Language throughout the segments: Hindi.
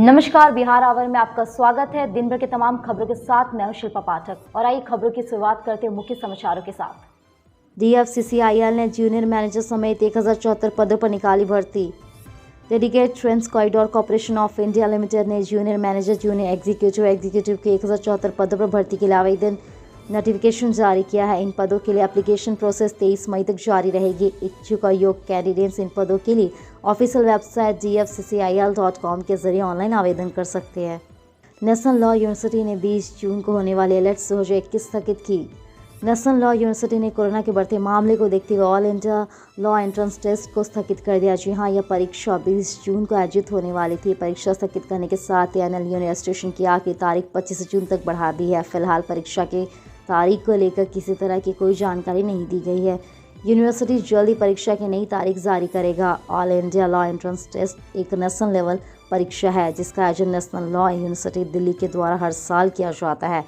नमस्कार, बिहार आवर में आपका स्वागत है। दिन भर के तमाम खबरों के साथ मैं हूं शिल्पा पाठक और आइए खबरों की शुरुआत करते हैं मुख्य समाचारों के साथ। DFCCIL ने जूनियर मैनेजर समेत 1074 पदों पर निकाली भर्ती। Dedicated trains corridor corporation of India limited ने जूनियर मैनेजर, जूनियर एग्जीक्यूटिव के 1074 पदों पर भर्ती के लिए आवेदन नोटिफिकेशन जारी किया है। इन पदों के लिए एप्लीकेशन प्रोसेस 23 मई तक जारी रहेगी। इच्छुक और योग्य कैंडिडेट्स इन पदों के लिए ऑफिशियल वेबसाइट dfccil.com के जरिए ऑनलाइन आवेदन कर सकते हैं। नेशनल लॉ यूनिवर्सिटी ने 20 जून को होने वाले एलेट्स 2021 स्थगित की। नेशनल लॉ यूनिवर्सिटी ने कोरोना के बढ़ते मामले को देखते हुए all India law entrance test को स्थगित कर दिया। जी हाँ, यह परीक्षा 20 जून को आयोजित होने वाली थी। परीक्षा स्थगित करने के साथ ही एनुअल यूनिवर्सिटी की आखिरी तारीख 25 जून तक बढ़ा दी है। फिलहाल परीक्षा के तारीख को लेकर किसी तरह की कोई जानकारी नहीं दी गई है। यूनिवर्सिटी जल्द ही परीक्षा की नई तारीख जारी करेगा। All India law entrance test एक नेशनल लेवल परीक्षा है जिसका आयोजन नेशनल लॉ यूनिवर्सिटी दिल्ली के द्वारा हर साल किया जाता है।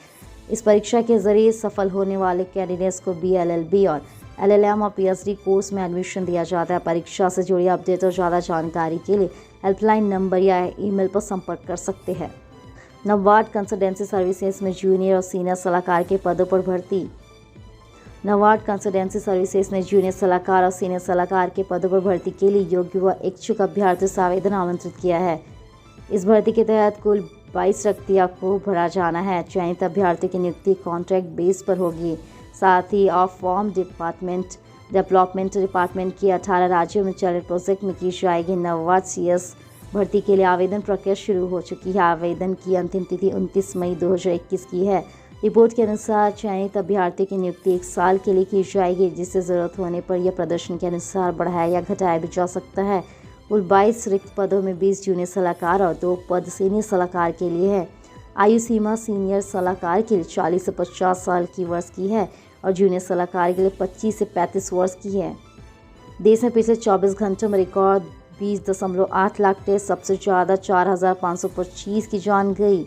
इस परीक्षा के जरिए सफल होने वाले कैंडिडेट्स को BLLB और LLM और PhD कोर्स में एडमिशन दिया जाता है। परीक्षा से जुड़ी अपडेट और ज़्यादा जानकारी के लिए हेल्पलाइन नंबर या ईमेल पर संपर्क कर सकते हैं। नवाड कंसल्टेंसी सर्विसेज में जूनियर और सीनियर सलाहकार के पदों पर भर्ती। नवाड कंसल्टेंसी सर्विसेज ने जूनियर सलाहकार और सीनियर सलाहकार के पदों पर भर्ती के लिए योग्य व इच्छुक अभ्यर्थियों से आवेदन आमंत्रित किया है। इस भर्ती के तहत कुल 22 रिक्तियों को भरा जाना है। चयनित अभ्यर्थियों की नियुक्ति कॉन्ट्रैक्ट बेस पर होगी। साथ ही ऑफ फॉर्म डेवलपमेंट डिपार्टमेंट की 18 राज्यों में चल रहे प्रोजेक्ट में की जाएगी। नवाड CS भर्ती के लिए आवेदन प्रक्रिया शुरू हो चुकी है। आवेदन की अंतिम तिथि 29 मई 2021 की है। रिपोर्ट के अनुसार चयनित अभ्यर्थियों की नियुक्ति 1 साल के लिए की जाएगी, जिससे ज़रूरत होने पर यह प्रदर्शन के अनुसार बढ़ाया या घटाया भी जा सकता है। कुल 22 रिक्त पदों में 20 जूनियर सलाहकार और 2 पद सीनियर सलाहकार के लिए है। आयु सीमा सीनियर सलाहकार के लिए 40 से 50 साल की वर्ष की है और जूनियर सलाहकार के लिए 25 से 35 वर्ष की है। देश में पिछले 24 घंटों में रिकॉर्ड 20.8 लाख टेस्ट, सबसे ज़्यादा 4,525 की जान गई।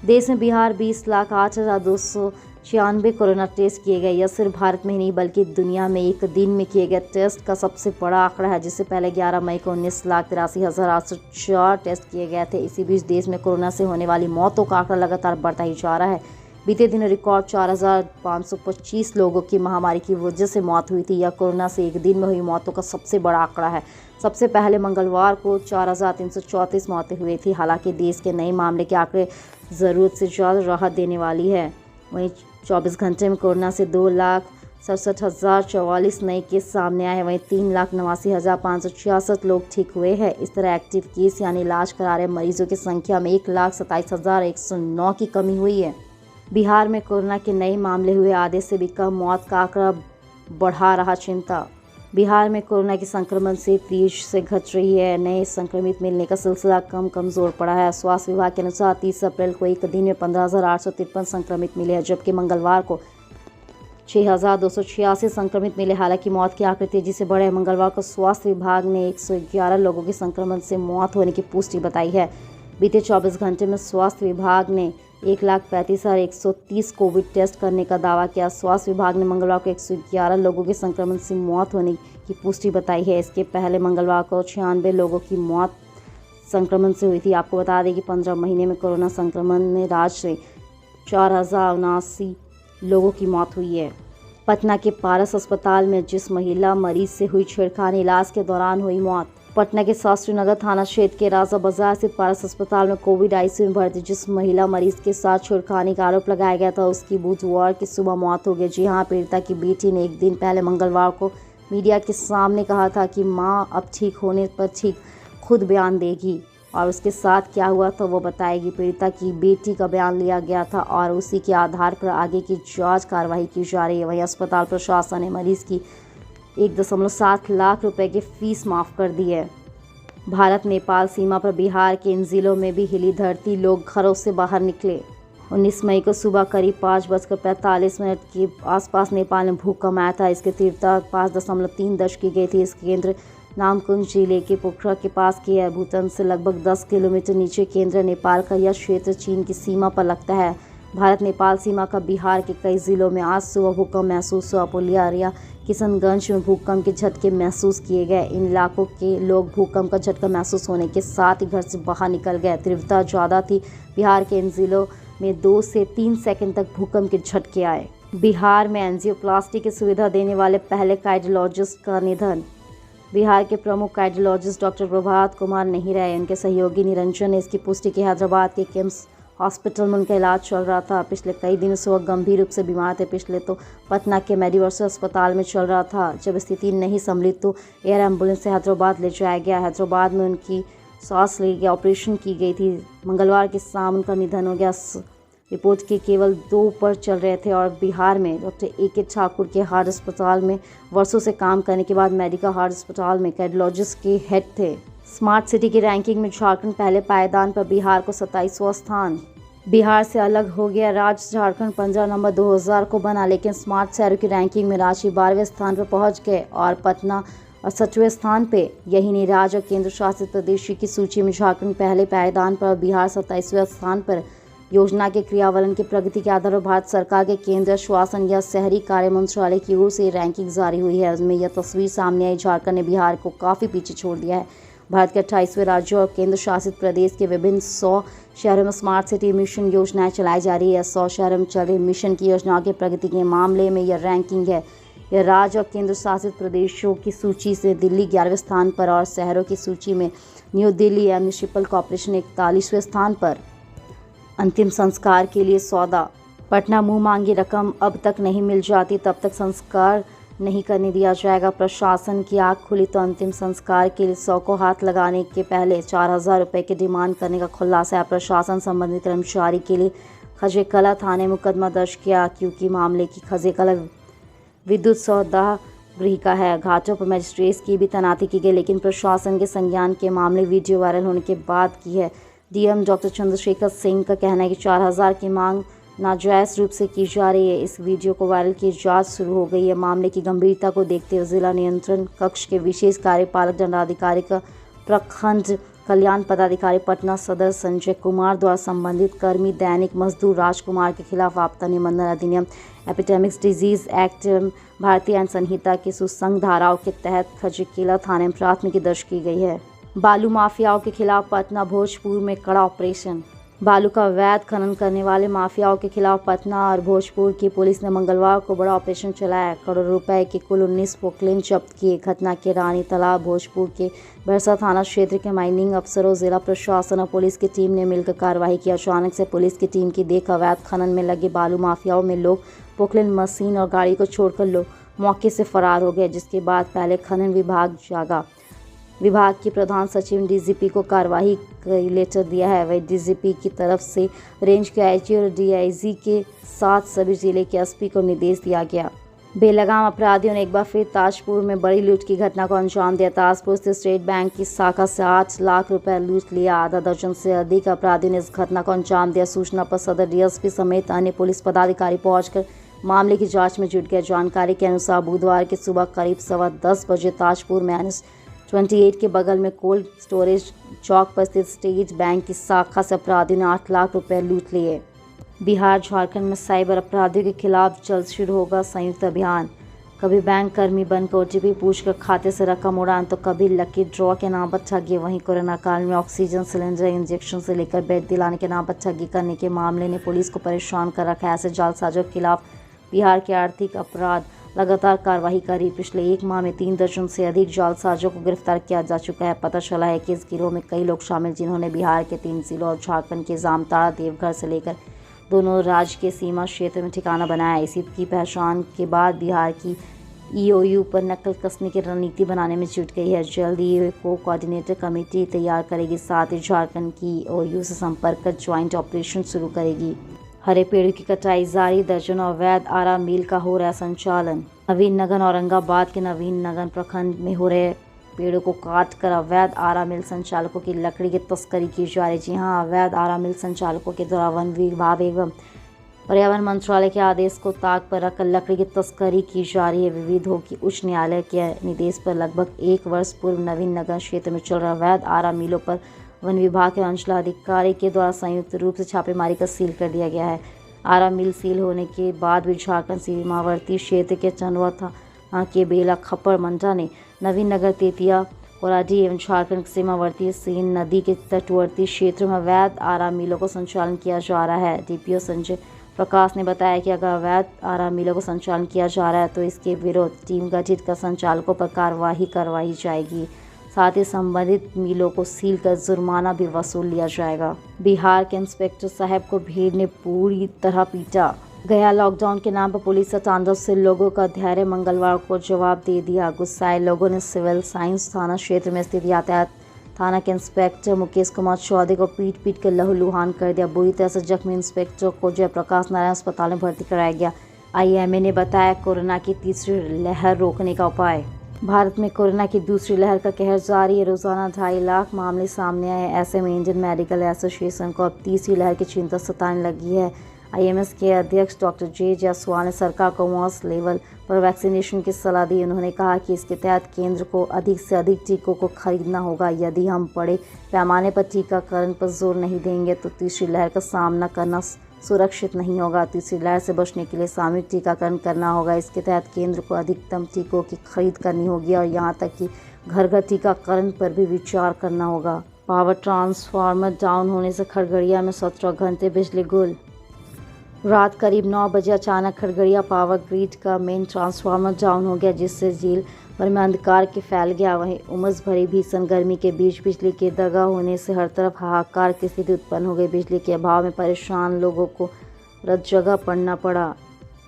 देश में बिहार 20,08,296 कोरोना टेस्ट किए गए। यह सिर्फ भारत में ही नहीं बल्कि दुनिया में एक दिन में किए गए टेस्ट का सबसे बड़ा आंकड़ा है, जिससे पहले 11 मई को 19,83,804 टेस्ट किए गए थे। इसी बीच देश में कोरोना से होने वाली मौतों का आंकड़ा लगातार बढ़ता ही जा रहा है। बीते दिनों रिकॉर्ड 4,525 लोगों की महामारी की वजह से मौत हुई थी। यह कोरोना से एक दिन में हुई मौतों का सबसे बड़ा आंकड़ा है। सबसे पहले मंगलवार को 4,334 मौतें हुई थी। हालांकि देश के नए मामले के आंकड़े ज़रूरत से ज़्यादा राहत देने वाली है। वहीं 24 घंटे में कोरोना से 2,67,044 नए केस सामने आए हैं। वहीं 3,89,566 लोग ठीक हुए हैं। इस तरह एक्टिव केस यानी इलाज करा रहे मरीजों की संख्या में 1,27,109 की कमी हुई है। बिहार में कोरोना के नए मामले हुए आधे से भी कम, मौत का आंकड़ा बढ़ा रहा चिंता। बिहार में कोरोना के संक्रमण से तेजी से घट रही है। नए संक्रमित मिलने का सिलसिला कमज़ोर पड़ा है। स्वास्थ्य विभाग के अनुसार 30 अप्रैल को एक दिन में 15,853 संक्रमित मिले हैं, जबकि मंगलवार को 6,286 संक्रमित मिले। हालांकि मौत के आंकड़े तेजी से बढ़े। मंगलवार को स्वास्थ्य विभाग ने 111 लोगों के संक्रमण से मौत होने की पुष्टि बताई है। बीते 24 घंटे में स्वास्थ्य विभाग ने 1,35,130 कोविड टेस्ट करने का दावा किया। स्वास्थ्य विभाग ने मंगलवार को 111 लोगों के संक्रमण से मौत होने की पुष्टि बताई है। इसके पहले मंगलवार को 96 लोगों की मौत संक्रमण से हुई थी। आपको बता दें कि 15 महीने में कोरोना संक्रमण में राज्य से 4,079 लोगों की मौत हुई है। पटना के पारस अस्पताल में जिस महिला मरीज से हुई छेड़खानी, इलाज के दौरान हुई मौत। पटना के शास्त्री नगर थाना क्षेत्र के राजा बाजार स्थित पारस अस्पताल में कोविड ICU में भर्ती जिस महिला मरीज के साथ छेड़खानी का आरोप लगाया गया था, उसकी बुधवार की सुबह मौत हो गई। जी हाँ, पीड़िता की बेटी ने एक दिन पहले मंगलवार को मीडिया के सामने कहा था कि मां अब ठीक होने पर ठीक खुद बयान देगी और उसके साथ क्या हुआ तो वो बताएगी। पीड़िता की बेटी का बयान लिया गया था और उसी के आधार पर आगे की जाँच कार्रवाई की जा रही है। वहीं अस्पताल प्रशासन ने मरीज की 1.7 लाख रुपए की फीस माफ़ कर दी है। भारत नेपाल सीमा पर बिहार के इन जिलों में भी हिली धरती, लोग घरों से बाहर निकले। 19 मई को सुबह करीब 5:45 के आसपास नेपाल में भूकंप आया था। इसकी तीव्रता 5.3 दर्ज की गई थी। इसके केंद्र नामकुम जिले के पोखरा के पास की है। भूटान से लगभग 10 किलोमीटर नीचे केंद्र नेपाल का यह क्षेत्र चीन की सीमा पर लगता है। भारत नेपाल सीमा का बिहार के कई जिलों में आज सुबह भूकंप महसूस हुआ। पुलिया, अरिया, किशनगंज में भूकंप के झटके महसूस किए गए। इन इलाकों के लोग भूकंप का झटका महसूस होने के साथ ही घर से बाहर निकल गए। तीव्रता ज़्यादा थी। बिहार के इन जिलों में 2 से 3 सेकंड तक भूकंप के झटके आए। बिहार में एंजियोप्लास्टी की सुविधा देने वाले पहले कार्डियोलॉजिस्ट का निधन। बिहार के प्रमुख कार्डियोलॉजिस्ट डॉक्टर प्रभात कुमार नहीं रहे। उनके सहयोगी निरंजन ने इसकी पुष्टि की। हैदराबाद के किम्स हॉस्पिटल में उनका इलाज चल रहा था। पिछले कई दिनों से वह गंभीर रूप से बीमार थे। पिछले तो पटना के मेडिवर्सल अस्पताल में चल रहा था। जब स्थिति नहीं संभली तो एयर एम्बुलेंस से हैदराबाद ले जाया गया। हैदराबाद में उनकी सांस ली गई, ऑपरेशन की गई थी। मंगलवार की शाम उनका निधन हो गया। रिपोर्ट के केवल 2 पर चल रहे थे और बिहार में डॉक्टर A.K. ठाकुर के हार्ट अस्पताल में वर्षों से काम करने के बाद मेडिका हार्ट अस्पताल में कार्डियोलॉजिस्ट के हेड थे। स्मार्ट सिटी की रैंकिंग में झारखंड पहले पायदान पर, बिहार को 27वां स्थान। बिहार से अलग हो गया राज्य झारखंड 15 नवंबर 2000 को बना, लेकिन स्मार्ट शहरों की रैंकिंग में रांची 12वें स्थान पर पहुंच गए और पटना 68वें स्थान पे। यही नहीं, राज्य और केंद्र शासित प्रदेशों की सूची में झारखंड पहले पायदान पर, बिहार 27वें स्थान पर। योजना के क्रियान्वयन की प्रगति के आधार पर भारत सरकार के केंद्रीय शासन या शहरी कार्य मंत्रालय की ओर से रैंकिंग जारी हुई है। उसमें यह तस्वीर सामने आई, झारखंड ने बिहार को काफ़ी पीछे छोड़ दिया है। भारत के 28वें राज्यों और केंद्र शासित प्रदेश के विभिन्न 100 शहरों में स्मार्ट सिटी मिशन योजनाएं चलाई जा रही है। 100 शहरों में चल रही मिशन की योजनाओं की प्रगति के मामले में यह रैंकिंग है। यह राज्य और केंद्र शासित प्रदेशों की सूची से दिल्ली 11वें स्थान पर और शहरों की सूची में न्यू दिल्ली म्यूनिसिपल कॉर्पोरेशन 41वें स्थान पर। अंतिम संस्कार के लिए सौदा। पटना मुंह मांगी रकम अब तक नहीं मिल जाती तब तक संस्कार नहीं करने दिया जाएगा। प्रशासन की आंख खुली तो अंतिम संस्कार के लिए 100 को हाथ लगाने के पहले 4000 रुपये की डिमांड करने का खुलासा है। प्रशासन संबंधित कर्मचारी के लिए खजेकला थाने मुकदमा दर्ज किया क्योंकि मामले की खजेकला विद्युत सौदा गृह का है। घाटों पर मजिस्ट्रेट की भी तैनाती की गई, लेकिन प्रशासन के संज्ञान के मामले वीडियो वायरल होने के बाद की है। डीएम डॉक्टर चंद्रशेखर सिंह का कहना है कि 4000 की मांग नाजायज़ रूप से की जा रही है। इस वीडियो को वायरल की जांच शुरू हो गई है। मामले की गंभीरता को देखते हुए जिला नियंत्रण कक्ष के विशेष कार्यपालक दंडाधिकारी का प्रखंड कल्याण पदाधिकारी पटना सदर संजय कुमार द्वारा संबंधित कर्मी दैनिक मजदूर राजकुमार के खिलाफ आपदा निबंधन अधिनियम, एपिडेमिक्स डिजीज एक्ट, भारतीय आईन संहिता की सुसंग धाराओं के तहत खजकीला थाने में प्राथमिकी दर्ज की गई है। बालू माफियाओं के खिलाफ पटना भोजपुर में कड़ा ऑपरेशन। बालू का अवैध खनन करने वाले माफियाओं के खिलाफ पटना और भोजपुर की पुलिस ने मंगलवार को बड़ा ऑपरेशन चलाया। करोड़ों रुपए के कुल 19 पोकलेन जब्त किए। घटना के रानी तालाब भोजपुर के बरसा थाना क्षेत्र के माइनिंग अफसरों, जिला प्रशासन और पुलिस की टीम ने मिलकर कार्रवाई की। अचानक से पुलिस की टीम की देख अवैध खनन में लगे बालू माफियाओं में लोग पोकलेन मशीन और गाड़ी को छोड़कर लोग मौके से फरार हो गए, जिसके बाद पहले खनन विभाग जागा। विभाग के प्रधान सचिव ने डीजीपी को कार्रवाई का लेटर दिया है। वही डीजीपी की तरफ से रेंज के आईजी और डीआईजी के साथ सभी जिले के एसपी को निर्देश दिया गया। बेलगाम अपराधियों ने एक बार फिर ताजपुर में बड़ी लूट की घटना को अंजाम दिया। ताजपुर स्थित स्टेट बैंक की शाखा से 8 लाख रुपए लूट लिया। आधा दर्जन से अधिक अपराधियों ने इस घटना को अंजाम दिया। सूचना पर सदर डीएसपी समेत अन्य पुलिस पदाधिकारी पहुंचकर मामले की जांच में जुट गए। जानकारी के अनुसार बुधवार की सुबह करीब 10:15 बजे ताजपुर में NS-28 के बगल में कोल्ड स्टोरेज चौक पर स्थित स्टेट बैंक की शाखा से अपराधियों ने 8 लाख रुपए लूट लिए। बिहार झारखंड में साइबर अपराधियों के खिलाफ जल्द शुरू होगा संयुक्त अभियान। कभी बैंक कर्मी बनकर OTP पूछकर खाते से रकम उड़ान तो कभी लकी ड्रॉ के नाम पर ठगी। वहीं कोरोना काल में ऑक्सीजन सिलेंडर इंजेक्शन से लेकर बेड दिलाने के नाम पर ठगी करने के मामले ने पुलिस को परेशान कर रखा है। ऐसे जालसाजों के खिलाफ बिहार के आर्थिक अपराध लगातार कार्रवाई करी। पिछले 1 माह में 3 दर्जन से अधिक जालसाजों को गिरफ्तार किया जा चुका है। पता चला है कि इस गिरोह में कई लोग शामिल जिन्होंने बिहार के 3 जिलों और झारखंड के जामताड़ा, देवघर से लेकर दोनों राज्य के सीमा क्षेत्र में ठिकाना बनाया। इसी की पहचान के बाद बिहार की EOU पर नकल कसने की रणनीति बनाने में जुट गई है। जल्द ही को कोऑर्डिनेटर कमेटी तैयार करेगी, साथ ही झारखंड की EOU से संपर्क कर ज्वाइंट ऑपरेशन शुरू करेगी। हरे पेड़ की कटाई जारी, दर्जनों अवैध आरा मिल का हो रहा है संचालन। नवीन नगर औरंगाबाद के नवीन नगर प्रखंड में हो रहे पेड़ों को काट कर अवैध आरा मिल संचालकों की लकड़ी की तस्करी की जा रही। जी हां, अवैध आरा मिल संचालकों के द्वारा वन विभाग एवं पर्यावरण मंत्रालय के आदेश को ताक पर रखकर लकड़ी की तस्करी की जा रही है। विविध हो कि उच्च न्यायालय के निर्देश पर लगभग 1 वर्ष पूर्व नवीन नगर क्षेत्र में चल रहे अवैध आरा मिलों पर वन विभाग के अंचलाधिकारी के द्वारा संयुक्त रूप से छापेमारी कर सील कर दिया गया है। आरा मिल सील होने के बाद भी झारखंड सीमावर्ती क्षेत्र के चंदवा थाना के बेला खप्पर मंडा ने नवीन नगर तेतिया कोराडी एवं झारखंड सीमावर्ती सीन नदी के तटवर्ती क्षेत्र में अवैध आरा मिलों को संचालन किया जा रहा है। डीपीओ संजय प्रकाश ने बताया कि अगर अवैध आरा मिलों को संचालन किया जा रहा है तो इसके विरोध टीम गठित कर संचालकों पर कार्रवाई करवाई जाएगी। साथ ही संबंधित मिलों को सील कर जुर्माना भी वसूल लिया जाएगा। बिहार के इंस्पेक्टर साहब को भीड़ ने पूरी तरह पीटा। गया लॉकडाउन के नाम पर पुलिस तांडव से लोगों का धैर्य मंगलवार को जवाब दे दिया। गुस्साए लोगों ने सिविल साइंस थाना क्षेत्र में स्थित यातायात थाना के इंस्पेक्टर मुकेश कुमार चौधरी को पीट कर लहूलुहान कर दिया। बुरी तरह से जख्मी इंस्पेक्टर को जयप्रकाश नारायण अस्पताल में भर्ती कराया गया। आईएमए ने बताया कोरोना की तीसरी लहर रोकने का उपाय। भारत में कोरोना की दूसरी लहर का कहर जारी है। रोजाना 2.5 लाख मामले सामने आए। ऐसे में इंडियन मेडिकल एसोसिएशन को अब तीसरी लहर की चिंता सताने लगी है। आईएमएस के अध्यक्ष डॉक्टर जे जायसवाल ने सरकार को मास लेवल पर वैक्सीनेशन की सलाह दी। उन्होंने कहा कि इसके तहत केंद्र को अधिक से अधिक टीकों को खरीदना होगा। यदि हम बड़े पैमाने पर टीकाकरण पर जोर नहीं देंगे तो तीसरी लहर का सामना करना सुरक्षित नहीं होगा। तीसरी लहर से बचने के लिए सामूहिक टीकाकरण करना होगा। इसके तहत केंद्र को अधिकतम टीकों की खरीद करनी होगी और यहाँ तक कि घर घर टीकाकरण पर भी विचार करना होगा। पावर ट्रांसफार्मर डाउन होने से खगड़िया में 17 घंटे बिजली गुल। रात करीब 9 बजे अचानक खगड़िया पावर ग्रिड का मेन ट्रांसफार्मर डाउन हो गया, जिससे झील भर में अंधकार के फैल गया। वहीं उमस भरी भीषण गर्मी के बीच बिजली के दगा होने से हर तरफ हाहाकार की स्थिति उत्पन्न हो गई। बिजली के अभाव में परेशान लोगों को रात जगह पड़ना पड़ा।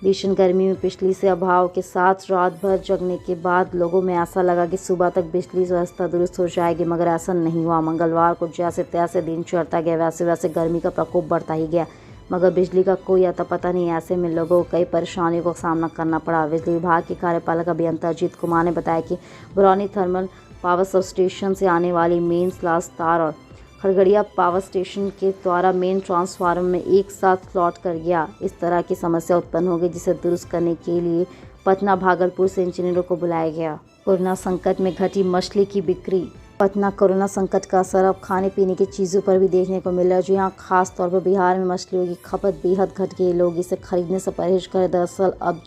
भीषण गर्मी में बिजली से अभाव के साथ रात भर जगने के बाद लोगों में ऐसा लगा कि सुबह तक बिजली व्यवस्था दुरुस्त हो जाएगी, मगर ऐसा नहीं हुआ। मंगलवार को जैसे तैसे दिन चढ़ता गया वैसे वैसे गर्मी का प्रकोप बढ़ता ही गया, मगर बिजली का कोई अता पता नहीं। ऐसे में लोगों को कई परेशानियों का सामना करना पड़ा। बिजली विभाग के कार्यपालक अभियंता अजीत कुमार ने बताया कि Barauni thermal power sub station से आने वाली मेन स्लास तार और खगड़िया पावर स्टेशन के द्वारा मेन ट्रांसफार्मर में एक साथ फ्लॉट कर गया। इस तरह की समस्या उत्पन्न हो गई, जिसे दुरुस्त करने के लिए पटना भागलपुर से इंजीनियरों को बुलाया गया। कोरोना संकट में घटी मछली की बिक्री। पटना कोरोना संकट का असर अब खाने पीने की चीज़ों पर भी देखने को मिला है, जो यहाँ खास तौर पर बिहार में मछलियों की खपत बेहद घट गई। लोग इसे खरीदने से परहेज करें। दरअसल अब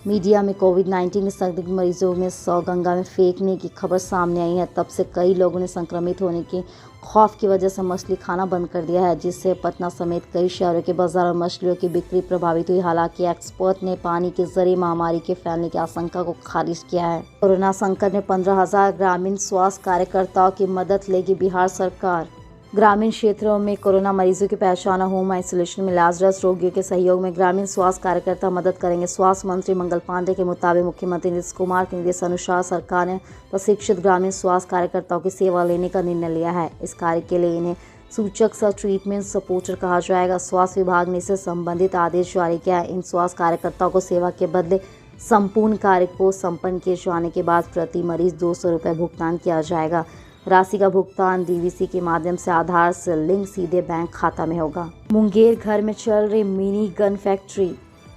मीडिया में कोविड-19 के संदिग्ध मरीजों में 100 गंगा में फेंकने की खबर सामने आई है। तब से कई लोगों ने संक्रमित होने के खौफ की वजह से मछली खाना बंद कर दिया है, जिससे पटना समेत कई शहरों के बाजार में मछलियों की बिक्री प्रभावित हुई। हालांकि एक्सपर्ट ने पानी के जरिए महामारी के फैलने की आशंका को खारिज किया है। कोरोना संकट में 15,000 ग्रामीण स्वास्थ्य कार्यकर्ताओं की मदद लेगी बिहार सरकार। ग्रामीण क्षेत्रों में कोरोना मरीजों की पहचान और होम आइसोलेशन में इलाजरत रोगियों के सहयोग में ग्रामीण स्वास्थ्य कार्यकर्ता मदद करेंगे। स्वास्थ्य मंत्री मंगल पांडे के मुताबिक मुख्यमंत्री नीतीश कुमार के निर्देश अनुसार सरकार ने प्रशिक्षित ग्रामीण स्वास्थ्य कार्यकर्ताओं की सेवा लेने का निर्णय लिया है। इस कार्य के लिए इन्हें सूचक सह ट्रीटमेंट सपोर्टर कहा जाएगा। स्वास्थ्य विभाग ने इससे संबंधित आदेश जारी किया है। इन स्वास्थ्य कार्यकर्ताओं को सेवा के बदले संपूर्ण कार्य को संपन्न किए जाने के बाद प्रति मरीज 200 रुपये भुगतान किया जाएगा। राशि का भुगतान डीवीसी के माध्यम से आधार से लिंक सीधे बैंक खाता में होगा। मुंगेर घर में चल रही मिनी गन फैक्ट्री।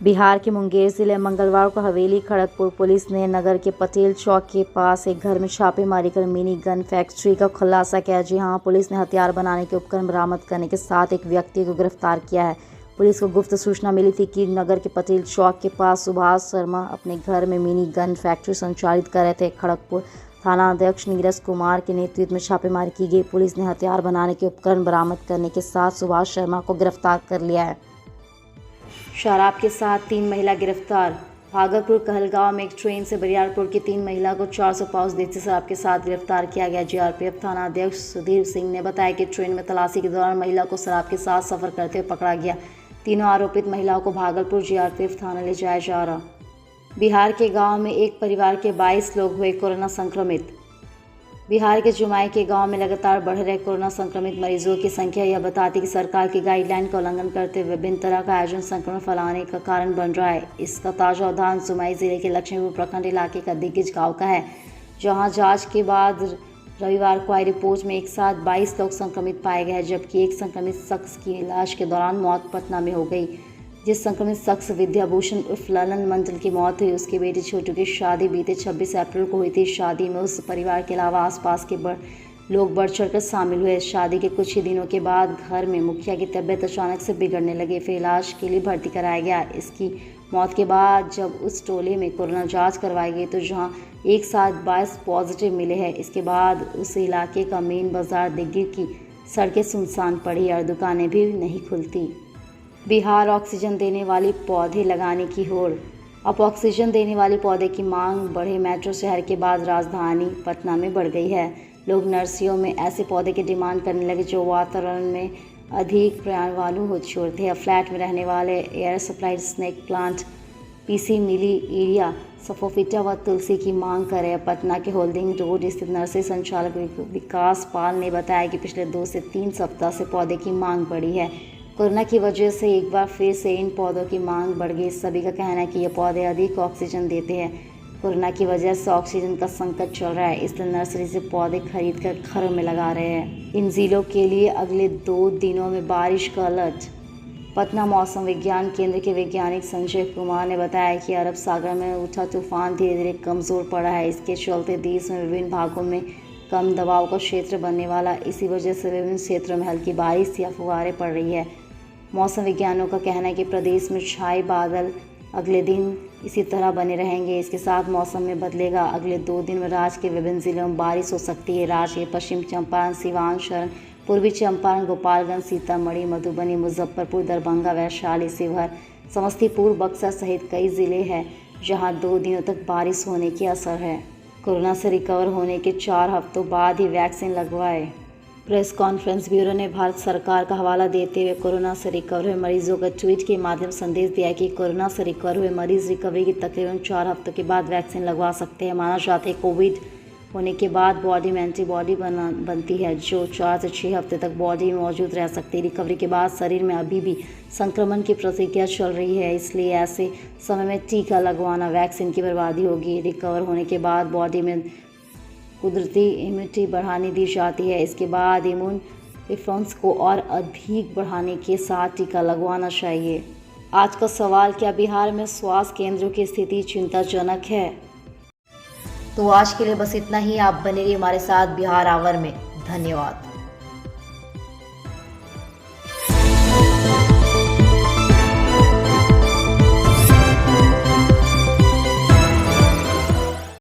बिहार के मुंगेर जिले में मंगलवार को हवेली खड़गपुर पुलिस ने नगर के पटेल चौक के पास एक घर में छापेमारी कर मिनी गन फैक्ट्री का खुलासा किया। जी हाँ, पुलिस ने हथियार बनाने के उपकरण बरामद करने के साथ एक व्यक्ति को गिरफ्तार किया है। पुलिस को गुप्त सूचना मिली थी कि नगर के पटेल चौक के पास सुभाष शर्मा अपने घर में मिनी गन फैक्ट्री संचालित कर रहे थे। खड़गपुर थाना अध्यक्ष नीरज कुमार के नेतृत्व में छापेमारी की गई। पुलिस ने हथियार बनाने के उपकरण बरामद करने के साथ सुभाष शर्मा को गिरफ्तार कर लिया है। शराब के साथ 3 महिला गिरफ्तार। भागलपुर कहलगांव में एक ट्रेन से बरियारपुर की 3 महिला को 400 पाउच देसी शराब के साथ गिरफ्तार किया गया। जीआरपीएफ थाना अध्यक्ष सुधीर सिंह ने बताया कि ट्रेन में तलाशी के दौरान महिला को शराब के साथ सफर करते हुए पकड़ा गया। तीनों आरोपित महिलाओं को भागलपुर जीआरपीएफ थाना ले जाया जा रहा। बिहार के गांव में एक परिवार के 22 लोग हुए कोरोना संक्रमित। बिहार के जुमाई के गांव में लगातार बढ़ रहे कोरोना संक्रमित मरीजों की संख्या यह बताती है कि सरकार की गाइडलाइन का उल्लंघन करते हुए विभिन्न तरह का आयोजन संक्रमण फैलाने का कारण बन रहा है। इसका ताज़ा उदाहरण जुमाई जिले के लक्ष्मीपुर प्रखंड इलाके का दिग्गज गाँव का है, जहाँ जाँच के बाद रविवार को आई रिपोर्ट में एक साथ 22 लोग संक्रमित पाए गए, जबकि एक संक्रमित शख्स की इलाज के दौरान मौत पटना में हो गई। जिस संक्रमित शख्स विद्याभूषण उर्फ ललन मंडल की मौत हुई, उसकी बेटी छोटू की शादी बीते 26 अप्रैल को हुई थी। शादी में उस परिवार के अलावा आसपास के लोग बढ़ चढ़कर शामिल हुए। शादी के कुछ ही दिनों के बाद घर में मुखिया की तबीयत अचानक से बिगड़ने लगी, फिर इलाज के लिए भर्ती कराया गया। इसकी मौत के बाद जब उस टोले में कोरोना जांच करवाई गई तो जहां एक साथ 22 पॉजिटिव मिले हैं, इसके बाद उस इलाके का मेन बाजार दिग्गिर की सड़कें सुनसान पड़ी और दुकानें भी नहीं खुलती। बिहार ऑक्सीजन देने वाली पौधे लगाने की होड़। अब ऑक्सीजन देने वाले पौधे की मांग बढ़े मेट्रो शहर के बाद राजधानी पटना में बढ़ गई है। लोग नर्सरियों में ऐसे पौधे की डिमांड करने लगे जो वातावरण में अधिक पर्यावरणवालु हो छोड़ते हैं। फ्लैट में रहने वाले एयर सप्लाइड स्नेक प्लांट पीसी मिली एरिया सफोफिटा व तुलसी की मांग कर रहे हैं। पटना के होल्डिंग रोड स्थित नर्सरी संचालक विकास पाल ने बताया कि पिछले 2 से 3 सप्ताह से पौधे की मांग बढ़ी है। कोरोना की वजह से एक बार फिर से इन पौधों की मांग बढ़ गई। सभी का कहना है कि ये पौधे अधिक ऑक्सीजन देते हैं। कोरोना की वजह से ऑक्सीजन का संकट चल रहा है, इसलिए नर्सरी से पौधे खरीद कर घरों में लगा रहे हैं। इन जिलों के लिए अगले 2 दिनों में बारिश का अलर्ट। पटना मौसम विज्ञान केंद्र के वैज्ञानिक संजय कुमार ने बताया कि अरब सागर में उठा तूफान धीरे धीरे कमज़ोर पड़ा है। इसके चलते देश में विभिन्न भागों में कम दबाव का क्षेत्र बनने वाला, इसी वजह से विभिन्न क्षेत्रों में हल्की बारिश या फुहारें पड़ रही है। मौसम विज्ञानियों का कहना है कि प्रदेश में छाए बादल अगले दिन इसी तरह बने रहेंगे। इसके साथ मौसम में बदलेगा। अगले 2 दिन में राज्य के विभिन्न जिलों में बारिश हो सकती है। राज्य के पश्चिम चंपारण, सिवान, शरण, पूर्वी चंपारण, गोपालगंज, सीतामढ़ी, मधुबनी, मुजफ्फरपुर, दरभंगा, वैशाली, शिवहर, समस्तीपुर, बक्सर सहित कई जिले हैं जहां 2 दिनों तक बारिश होने की असर है। कोरोना से रिकवर होने के 4 हफ्तों बाद ही वैक्सीन लगवाए। प्रेस कॉन्फ्रेंस ब्यूरो ने भारत सरकार का हवाला देते हुए कोरोना से रिकवर हुए मरीजों का ट्वीट के माध्यम संदेश दिया कि कोरोना से रिकवर हुए मरीज रिकवरी की तकरीबन 4 हफ्तों के बाद वैक्सीन लगवा सकते हैं। माना जाता है कोविड होने के बाद बॉडी में एंटीबॉडी बनती है जो 4 से 6 हफ्ते तक बॉडी में मौजूद रह सकती है। रिकवरी के बाद शरीर में अभी भी संक्रमण की प्रतिक्रिया चल रही है, इसलिए ऐसे समय में टीका लगवाना वैक्सीन की बर्बादी होगी। रिकवर होने के बाद बॉडी में कुदरती इम्यूनिटी बढ़ाने दी जाती है। इसके बाद इम्यून रिस्पॉन्स को और अधिक बढ़ाने के साथ टीका लगवाना चाहिए। आज का सवाल, क्या बिहार में स्वास्थ्य केंद्रों की स्थिति चिंताजनक है? तो आज के लिए बस इतना ही। आप बने रहिए हमारे साथ बिहार आवर में। धन्यवाद।